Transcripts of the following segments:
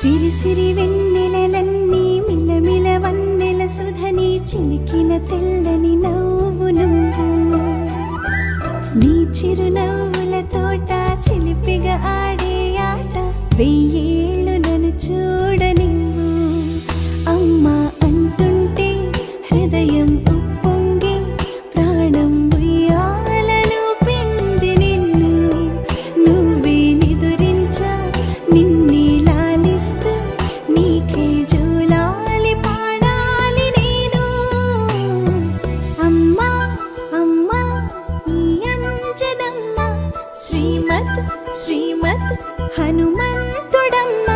సిరి సిరి వెన్నెలలన్నీ మిలమిల వన్నెల సుధని చిలికిన తెల్లని నవ్వు నువ్వు నీ చిరునవ్వుల తోట చిలిపిగా ఆడే ఆట వెయ్యేళ్ళు నన్ను చూడనివ్వు అమ్మా అంటుంటే హృదయం ఉప్పొంగి ప్రాణం ఉయ్యాలలో పిండి నిన్ను నువ్వే నిదురించా నిన్నే లాలిస్తూ నీకే జోలాలి పాడాలి నేను అమ్మా అమ్మా ఈ అంజనమ్మ శ్రీమత్ శ్రీమత్ హనుమంతుడమ్మ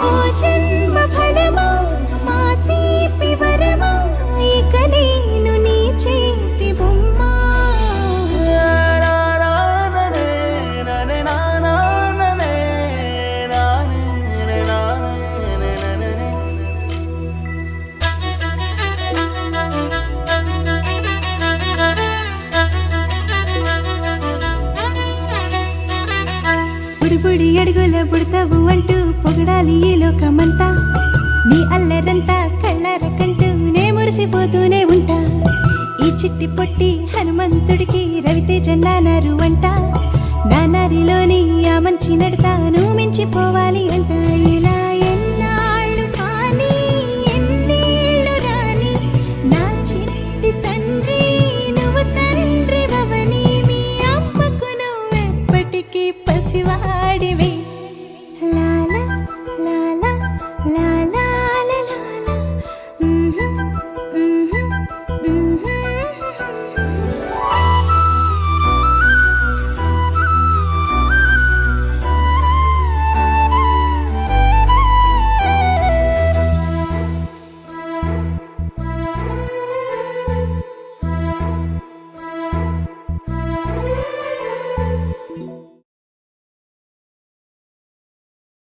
ఓ జన్మ ఫలమా మా తీపి వరమా ఇక నేను నీ చేతి బొమ్మ బుడిబుడి అడుగుల బుడతావు అంటూ పొగడాలి ఈ లోకమంతా నీ అల్లరంతా కళ్ళారకంటూ నే మురిసిపోతూనే ఉంటా ఈ చిట్టి పొట్టి హనుమంతుడికి రవితేజ నానారు అంట నానారిలోని ఆ మంచి నడతాను మించిపోవాలి అంట ఇలా ఎన్నాళ్ళు కానీ ఎన్నేళ్ళు రాని నా చిట్టి తండ్రి నువ్వు తండ్రి వవని మీ అమ్మకు నువ్వెప్పటికీ పసివాడివి